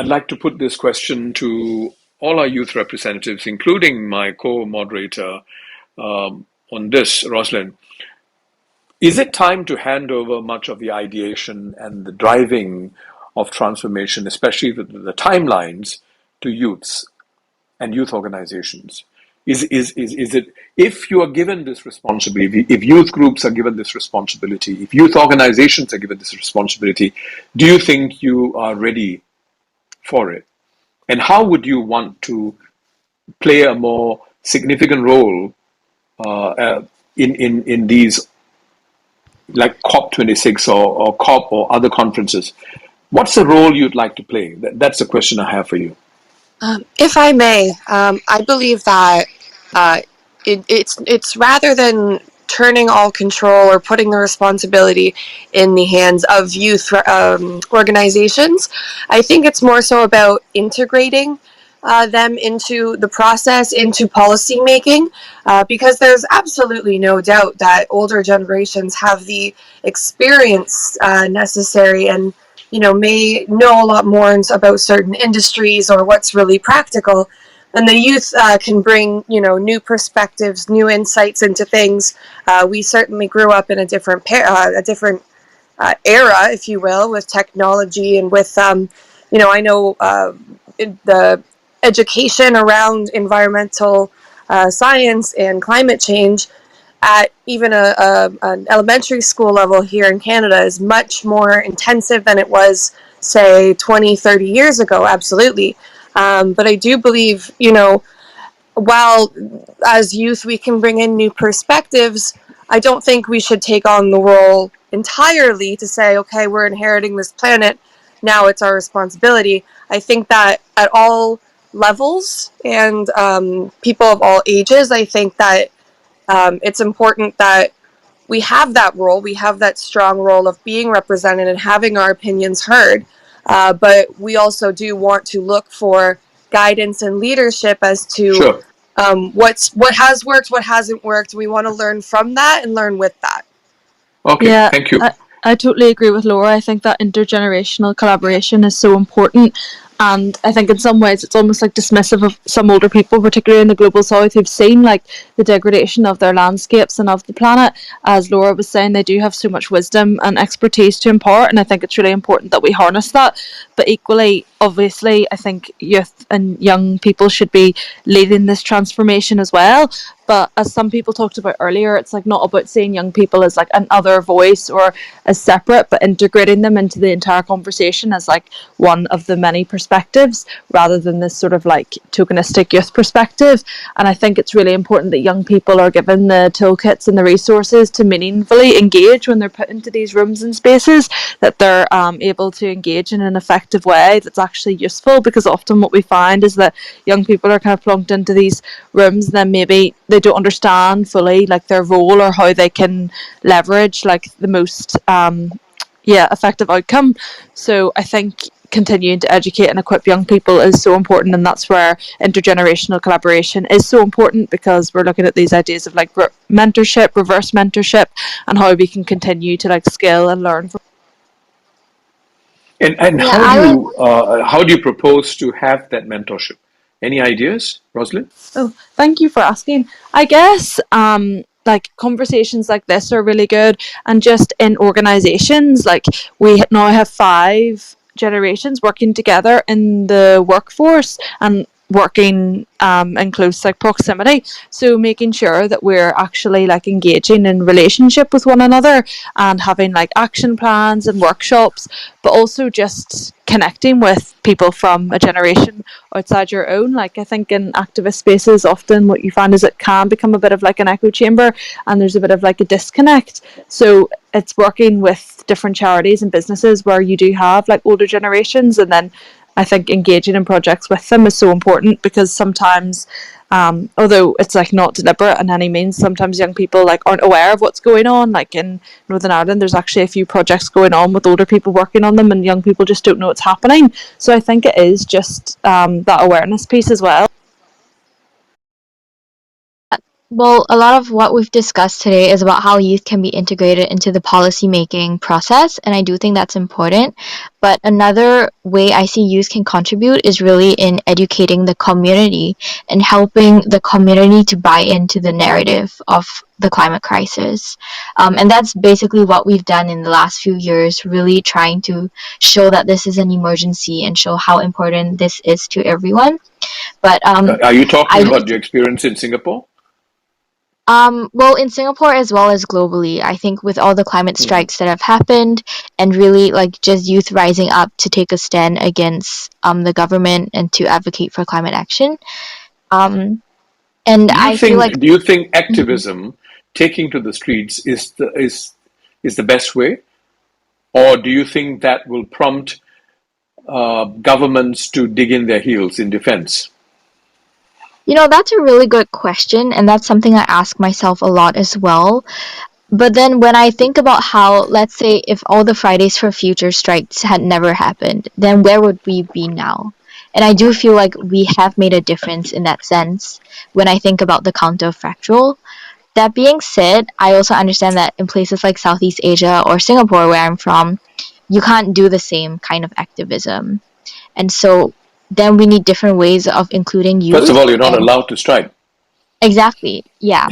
I'd like to put this question to all our youth representatives, including my co-moderator on this, Rosalind. Is it time to hand over much of the ideation and the driving of transformation, especially the timelines, to youths and youth organizations? Is it, if you are given this responsibility, if youth groups are given this responsibility, if youth organizations are given this responsibility, do you think you are ready for it? And how would you want to play a more significant role in these, like COP26 or COP or other conferences? What's the role you'd like to play? That's the question I have for you. If I may, I believe that it's rather than turning all control or putting the responsibility in the hands of youth organizations, I think it's more so about integrating them into the process, into policy making, because there's absolutely no doubt that older generations have the experience necessary and may know a lot more about certain industries or what's really practical. And the youth can bring, new perspectives, new insights into things. We certainly grew up in a different era, if you will, with technology and with, I know the education around environmental science and climate change at even an elementary school level here in Canada is much more intensive than it was, say, 20, 30 years ago, absolutely. But I do believe, while as youth we can bring in new perspectives, I don't think we should take on the role entirely to say, okay, we're inheriting this planet, now it's our responsibility. I think that at all levels and people of all ages, I think that it's important that we have that role, we have that strong role of being represented and having our opinions heard, but we also do want to look for guidance and leadership as to Sure. What has worked, what hasn't worked. We want to learn from that and learn with that. Okay, Yeah, thank you. I totally agree with Laura. I think that intergenerational collaboration is so important. And I think in some ways it's almost like dismissive of some older people, particularly in the global south, who've seen like the degradation of their landscapes and of the planet. As Laura was saying, they do have so much wisdom and expertise to impart, and I think it's really important that we harness that. But equally, obviously, I think youth and young people should be leading this transformation as well. But as some people talked about earlier, it's like not about seeing young people as like another voice or as separate, but integrating them into the entire conversation as like one of the many perspectives, rather than this sort of like tokenistic youth perspective. And I think it's really important that young people are given the toolkits and the resources to meaningfully engage when they're put into these rooms and spaces, that they're able to engage in an effective way that's actually useful. Because often what we find is that young people are kind of plunked into these rooms and then maybe they don't understand fully like their role or how they can leverage like the most effective outcome. So I think continuing to educate and equip young people is so important, and that's where intergenerational collaboration is so important, because we're looking at these ideas of like mentorship, reverse mentorship, and how we can continue to like skill and learn from. And how do you propose to have that mentorship? Any ideas, Rosalind? Oh, thank you for asking. I guess like conversations like this are really good, and just in organizations, like we now have 5 generations working together in the workforce and working in close like proximity, so making sure that we're actually like engaging in relationship with one another and having like action plans and workshops, but also just connecting with people from a generation outside your own. Like I think in activist spaces often what you find is it can become a bit of like an echo chamber, and there's a bit of like a disconnect. So it's working with different charities and businesses where you do have like older generations, and then I think engaging in projects with them is so important, because sometimes although it's like not deliberate in any means, sometimes young people like aren't aware of what's going on. Like in Northern Ireland there's actually a few projects going on with older people working on them, and young people just don't know what's happening. So I think it is just that awareness piece as well. Well, a lot of what we've discussed today is about how youth can be integrated into the policy making process, and I do think that's important. But another way I see youth can contribute is really in educating the community and helping the community to buy into the narrative of the climate crisis. And that's basically what we've done in the last few years, really trying to show that this is an emergency and show how important this is to everyone. But Are you talking I do about your experience in Singapore? Well, in Singapore as well as globally, I think with all the climate Hmm. strikes that have happened and really like just youth rising up to take a stand against the government and to advocate for climate action. Um, and I feel like Do you think Mhm. activism, taking to the streets, is the best way, or do you think that will prompt governments to dig in their heels in defense? That's a really good question, and that's something I ask myself a lot as well. But then when I think about how, let's say, if all the Fridays for Future strikes had never happened, then where would we be now? And I do feel like we have made a difference in that sense when I think about the counterfactual. That being said, I also understand that in places like Southeast Asia or Singapore, where I'm from, you can't do the same kind of activism. And so then we need different ways of including First of youth. all, you're not And allowed to strike. exactly, yeah,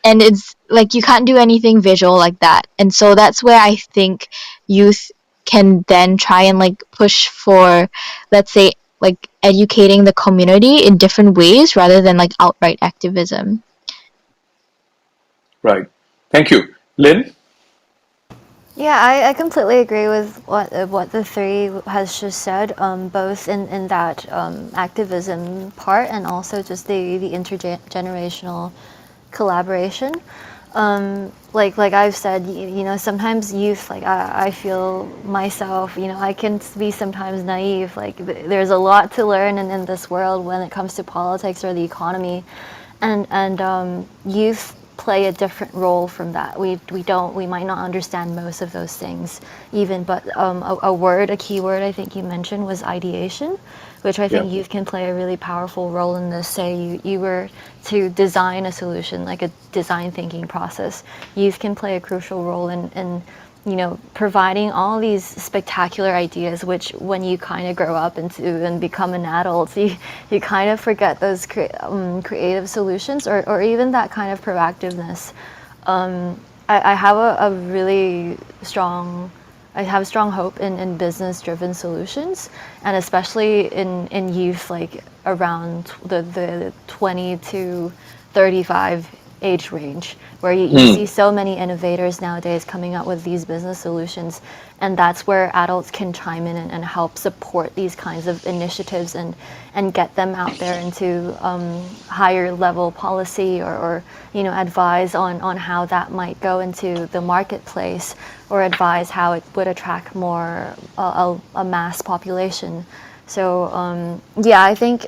and it's like you can't do anything visual like that, and so that's where I think youth can then try and like push for, let's say, like educating the community in different ways rather than like outright activism. Right. Thank you. Lynn? Yeah, I completely agree with what the three has just said, both in that activism part and also just the intergenerational collaboration. Like I've said, sometimes youth, like I feel myself, I can be sometimes naive. Like there's a lot to learn in this world when it comes to politics or the economy, and youth play a different role from that. We might not understand most of those things even, but a key word I think you mentioned was ideation, which I Yeah. think youth can play a really powerful role in this. Say you were to design a solution, like a design thinking process, youth can play a crucial role in providing all these spectacular ideas, which when you kind of grow up into and become an adult, you kind of forget those creative solutions or even that kind of proactiveness. I have a really strong I have strong hope in business-driven solutions, and especially in youth, like around the 20 to 35 age range, where you see Hmm. so many innovators nowadays coming up with these business solutions, and that's where adults can chime in and help support these kinds of initiatives and get them out there into higher level policy or advise on how that might go into the marketplace or advise how it would attract more a mass population. So yeah, I think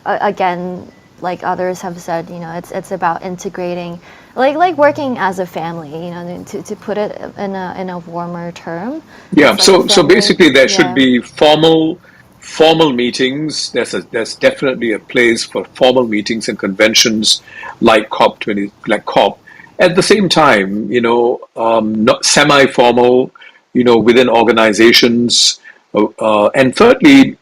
again, like others have said, it's about integrating, like working as a family. To put it in a warmer term, Yeah. it's like a So family. basically, there should Yeah. be formal meetings. There's definitely a place for formal meetings and conventions like COP 20, like COP. At the same time, not semi-formal, within organizations, and thirdly,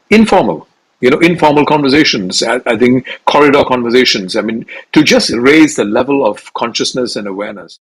informal. Informal conversations. I think corridor conversations. I mean, to just raise the level of consciousness and awareness.